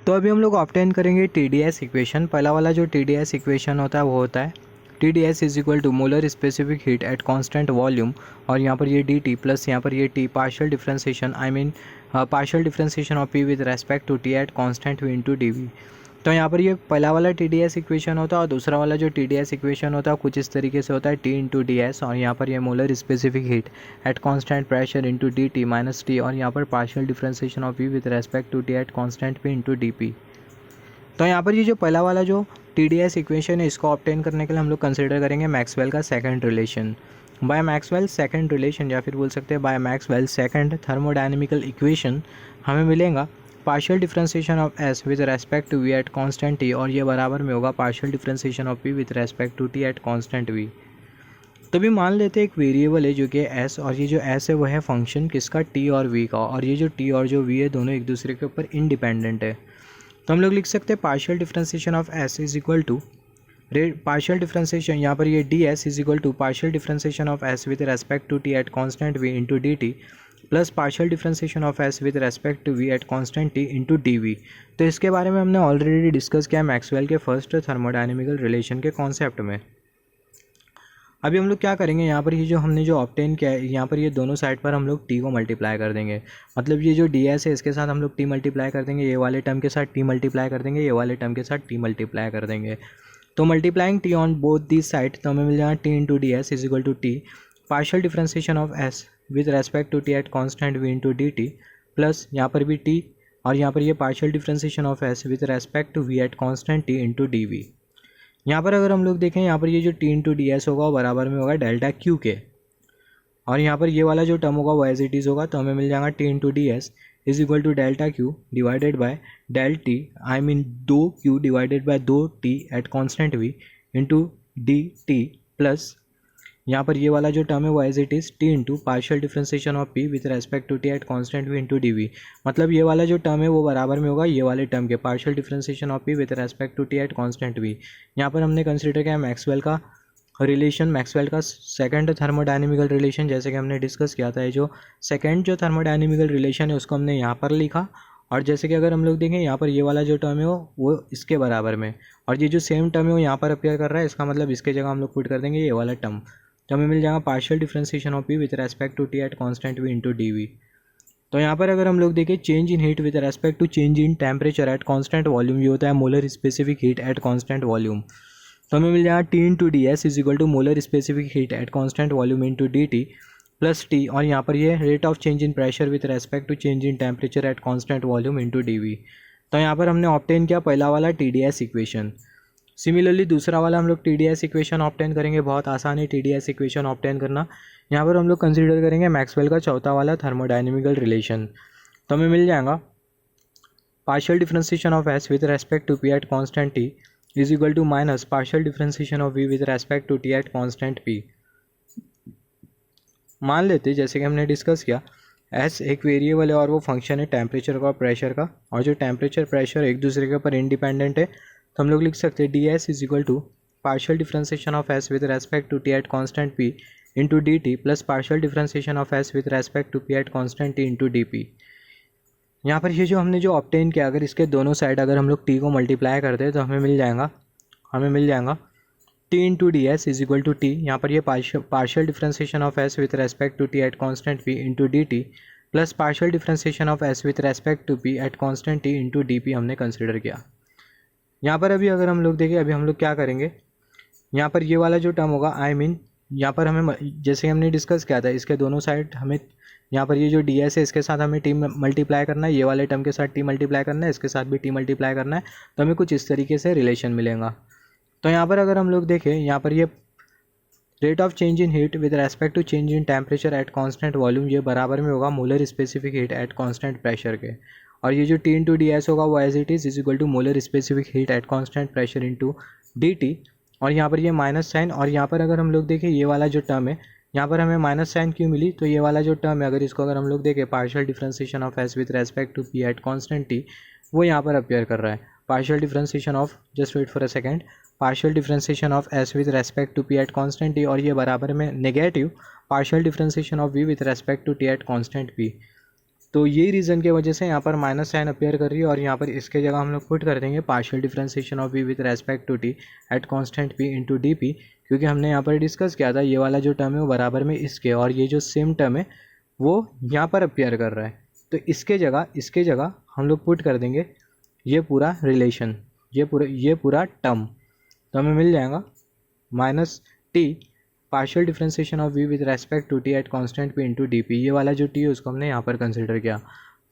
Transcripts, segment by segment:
तो अभी हम लोग ऑब्टेन करेंगे TdS इक्वेशन। पहला वाला जो TdS इक्वेशन होता है वो होता है TdS is equal to molar specific heat at constant volume, और यहाँ पर ये dt प्लस यहाँ पर ये t partial differentiation partial differentiation of p with respect to t at constant v into dv। तो यहाँ पर ये पहला वाला TdS इक्वेशन होता है और दूसरा वाला जो TdS इक्वेशन होता है कुछ इस तरीके से होता है T इंटू ds, और यहाँ पर ये molar specific heat at constant pressure into dt minus t, और यहाँ पर partial differentiation of v with respect to t at constant p into dp। तो यहाँ पर ये जो पहला वाला जो TdS इक्वेशन है इसको ऑब्टेन करने के लिए हम लोग कंसिडर करेंगे मैक्सवेल का second relation. By Maxwell second relation या फिर बोल सकते हैं by Maxwell second thermodynamical equation हमें मिलेगा partial differentiation of s with respect to v at constant t, और ये बराबर में होगा partial differentiation of p with respect to t at constant v। तो भी मान लेते हैं एक वेरिएबल है जो कि s, और ये जो s है वह है फंक्शन किसका t और v का, और ये जो t और जो v है दोनों एक दूसरे के ऊपर इंडिपेंडेंट है। तो हम लोग लिख सकते हैं partial differentiation of s is equal to partial differentiation, यहाँ पर ये ds is equal to partial differentiation of s with respect to t at constant v into dt plus partial differentiation of s with respect to v at constant t into dv। तो इसके बारे में हमने already discuss किया Maxwell के first thermodynamical relation के concept में। अभी हम लोग क्या करेंगे, यहाँ पर ये जो हमने जो ऑब्टेन किया है यहाँ पर ये दोनों साइड पर हम लोग t को मल्टीप्लाई कर देंगे। मतलब ये जो ds है इसके साथ हम लोग t मल्टीप्लाई कर देंगे, ये वाले टर्म के साथ t मल्टीप्लाई कर देंगे, ये वाले टर्म के साथ t मल्टीप्लाई कर देंगे। तो multiplying t on both this side तो हमें मिल जाएगा t into ds is equal to t partial differentiation of s with respect to t at constant v into dt plus यहाँ पर भी t, और यहाँ पर ये partial differentiation of s with respect to v at constant t into dv। यहाँ पर अगर हम लोग देखें यहाँ पर ये जो t इंटू ds होगा वो बराबर में होगा डेल्टा q के, और यहाँ पर ये वाला जो टर्म होगा वो एज इट इज़ होगा। तो हमें मिल जाएगा t into ds is equal to delta q divided by del t, I mean 2q divided by 2t at constant v into dt plus यहाँ पर ये वाला जो टर्म है वो as it is t into partial differentiation of p with respect to t at constant v into dv। मतलब ये वाला जो टर्म है वो बराबर में होगा ये वाले टर्म के partial differentiation of p with respect to t at constant v। यहाँ पर हमने कंसिडर किया मैक्सवेल का रिलेशन, मैक्सवेल का सेकंड थर्मोडायनेमिकल रिलेशन, जैसे कि हमने डिस्कस किया था। ये जो सेकंड जो थर्मोडायनेमिकल रिलेशन है उसको हमने यहाँ पर लिखा, और जैसे कि अगर हम लोग देखें यहाँ पर ये वाला जो टर्म है वो इसके बराबर में, और ये जो सेम टर्म है वो यहाँ पर अपेयर कर रहा है, इसका मतलब इसके जगह हम लोग पुट कर देंगे ये वाला टर्म। तो हमें मिल जाएगा partial differentiation of p with respect to t at constant v into dv। तो यहाँ पर अगर हम लोग देखें change in heat with respect to change in temperature at constant volume, ये होता है molar specific heat at constant volume. तो हमें मिल जाएगा t into ds is equal to molar specific heat at constant volume into dt plus t, और यहाँ पर ये rate of change in pressure with respect to change in temperature at constant volume into dv। तो यहाँ पर हमने obtain किया पहला वाला TdS इक्वेशन। सिमिलरली दूसरा वाला हम लोग TdS इक्वेशन ऑब्टेन करेंगे, बहुत आसान है TdS इक्वेशन ऑब्टेन करना। यहाँ पर हम लोग कंसिडर करेंगे मैक्सवेल का चौथा वाला थर्मोडायनेमिकल रिलेशन। तो हमें मिल जाएगा partial differentiation of s with respect to p at constant t is equal to minus partial differentiation of v with respect to t at constant p। मान लेते जैसे कि हमने डिस्कस किया s एक वेरिएबल है और वो फंक्शन है टेम्परेचर का और प्रेशर का, और जो टेम्परेचर प्रेशर एक दूसरे के ऊपर इंडिपेंडेंट है। तो हम लोग लिख सकते हैं ds is equal to partial differentiation of s with respect to t at constant p into dt plus partial differentiation of s with respect to p at constant t into dp। यहाँ पर ये जो हमने जो obtain किया, अगर इसके दोनों साइड अगर हम लोग t को मल्टीप्लाई करते हैं तो हमें मिल जाएगा t into ds is equal to t, यहाँ पर ये partial differentiation of s with respect to t at constant p into dt plus partial differentiation of s with respect to p at constant t into dp हमने consider किया। यहाँ पर अभी अगर हम लोग देखें अभी हम लोग क्या करेंगे, यहाँ पर ये वाला जो टर्म होगा यहाँ पर हमें जैसे हमने डिस्कस किया था इसके दोनों साइड हमें यहाँ पर ये जो ds है इसके साथ हमें t मल्टीप्लाई करना है, ये वाले टर्म के साथ t मल्टीप्लाई करना है, इसके साथ भी t मल्टीप्लाई करना है। तो हमें कुछ इस तरीके से रिलेशन मिलेगा। तो यहाँ पर अगर हम लोग देखें यहाँ पर ये rate of change in heat with respect to change in temperature at constant volume, ये बराबर में होगा molar specific heat at constant pressure के, और ये जो t इंटू ds होगा वो as it is equal to molar specific heat at constant pressure into dt, और यहाँ पर ये माइनस साइन, और यहाँ पर अगर हम लोग देखें ये वाला जो टर्म है यहाँ पर हमें माइनस साइन क्यों मिली, तो ये वाला जो टर्म है अगर इसको अगर हम लोग देखें partial differentiation of s with respect to p at constant t वो यहाँ पर अपेयर कर रहा है। Partial differentiation of just wait for a second partial differentiation of s with respect to p at constant t, और ये बराबर में negative partial differentiation of v with respect to t at constant p। तो यही reason की वजह से यहाँ पर माइनस साइन अपेयर कर रही है और यहाँ पर इसके जगह हम लोग पुट कर देंगे partial differentiation of V with respect to T at constant P into D P, क्योंकि हमने यहाँ पर डिस्कस किया था ये वाला जो टर्म है वो बराबर में इसके, और ये जो सेम टर्म है वो यहाँ पर अपेयर कर रहा है। तो इसके जगह हम लोग पुट कर देंगे ये पूरा रिलेशन, ये पूरा टर्म, तो हमें मिल जाएगा minus T partial differentiation of V with respect to T at constant P into D P. ये वाला जो टी है उसको हमने यहाँ पर कंसिडर किया।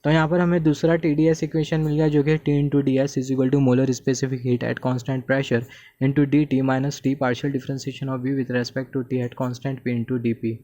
तो यहाँ पर हमें दूसरा टी डी एस इक्वेशन मिल गया जो कि T into D S is equal to molar specific heat at constant pressure into D T minus T partial differentiation of V with respect to T at constant P into D P.